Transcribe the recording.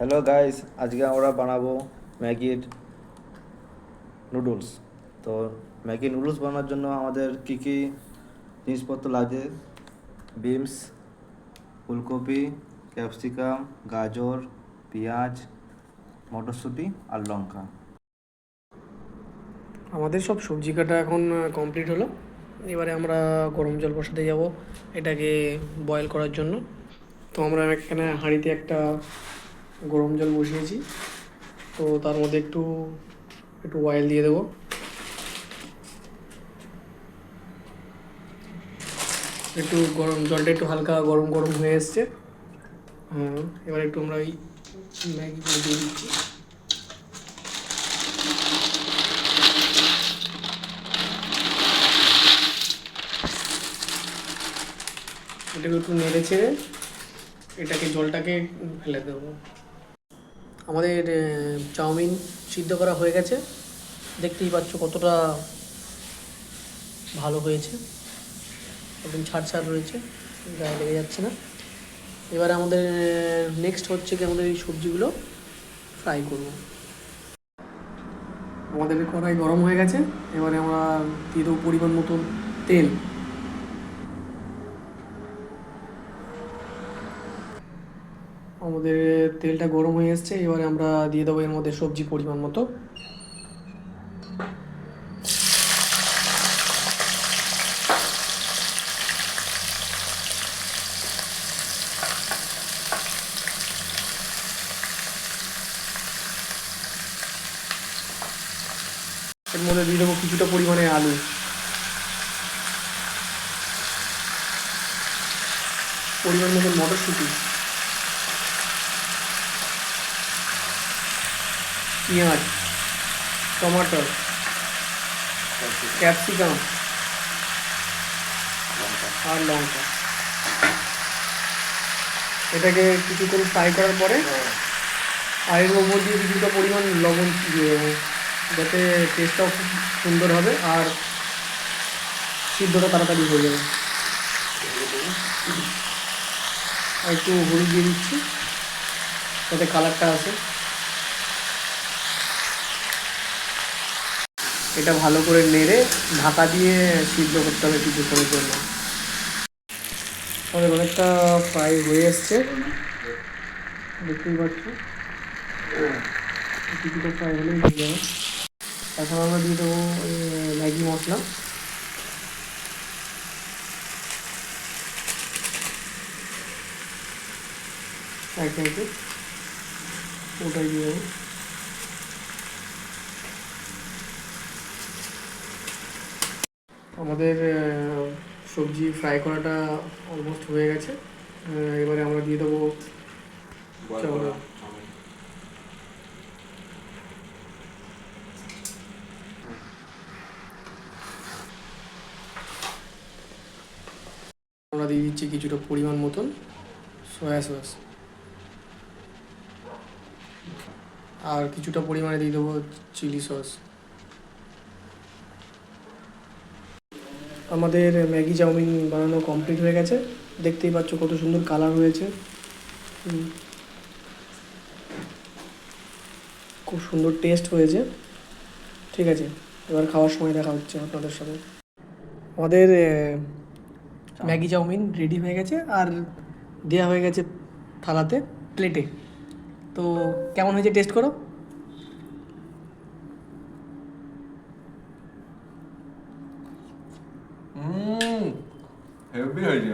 Hello guys, আজকে আমরা বানাবো ম্যাগির নুডলস। তো ম্যাগি নুডলস বানানোর জন্য আমাদের কী কী জিনিসপত্র লাগে: বিনস, ফুলকপি, ক্যাপসিকাম, গাজর, পেঁয়াজ, মটরশুঁটি আর লঙ্কা। আমাদের সব সবজি কাটা এখন কমপ্লিট হলো। এবারে আমরা গরম জল বসাতে যাব এটাকে বয়েল করার জন্য। তো আমরা এখানে হাঁড়িতে একটা গরম জল বসিয়েছি। তো তার মধ্যে একটু একটু অয়েল দিয়ে দেবো। একটু গরম জলটা একটু হালকা গরম গরম হয়ে এসছে। এবার একটু আমরা ওই ম্যাগিগুলো দিয়ে দিচ্ছি। এটাকে একটু নেড়ে ছেড়ে এটাকে জলটাকে ফেলে দেবো। আমাদের চাউমিন সিদ্ধ করা হয়ে গেছে, দেখতেই পাচ্ছ কতটা ভালো হয়েছে, একদম ছাড় ছাড় রয়েছে, গায়ে লেগে যাচ্ছে না। এবারে আমাদের নেক্সট হচ্ছে কি আমাদের এই সবজিগুলো ফ্রাই করব। আমাদের কড়াই গরম হয়ে গেছে, এবারে আমরা দিয়ে দেবো পরিমাণ মতন তেল। আমাদের তেলটা গরম হয়ে এসছে, এবারে আমরা দিয়ে দেবো এর মধ্যে সবজি পরিমাণ মতো। এর মধ্যে দিয়ে দেবো কিছুটা পরিমাণে আলু, পরিমাণ মতন মটরশুঁটি, পেঁয়াজ, টমাটো, ক্যাপসিকাম আর লঙ্কা। এটাকে কিছুক্ষণ ফ্রাই করার পরে আর এর ওপর দিয়ে কিছুটা পরিমাণ লবণ দিয়ে দেবো, যাতে টেস্টটাও খুব সুন্দর হবে আর সিদ্ধটা তাড়াতাড়ি হয়ে যাবে। আর একটু হলুদ দিয়ে দিচ্ছি যাতে কালারটা আসে। এটা ভালো করে নেড়ে ঢাকা দিয়ে সিদ্ধ করতে হবে কিছুক্ষণের জন্য। আমাদের অনেকটা ফ্রাই হয়ে এসছে, দেখতেই পাচ্ছ কিছুটা ফ্রাই হলেই হয়ে যাবে। এখন আমরা দিয়ে দেবো ম্যাগি মশলা। এক একে ওটাই দিয়ে দেবো। আমাদের সবজি ফ্রাই করাটা অলমোস্ট হয়ে গেছে। এবারে আমরা দিয়ে দেবো চাউমিন। আমরা দিয়ে দিচ্ছি কিছুটা পরিমাণ মতন সয়া সস, আর কিছুটা পরিমাণে দিয়ে দেবো চিলি সস। আমাদের ম্যাগি চাউমিন বানানো কমপ্লিট হয়ে গেছে, দেখতেই পাচ্ছ কত সুন্দর কালার হয়েছে। খুব সুন্দর টেস্ট হয়েছে। ঠিক আছে, এবার খাওয়ার সময় দেখা হচ্ছে আপনাদের সাথে। আমাদের ম্যাগি চাউমিন রেডি হয়ে গেছে আর দেওয়া হয়ে গেছে থালাতে, প্লেটে। তো কেমন হয়েছে টেস্ট করো। হেভি হয়েছে।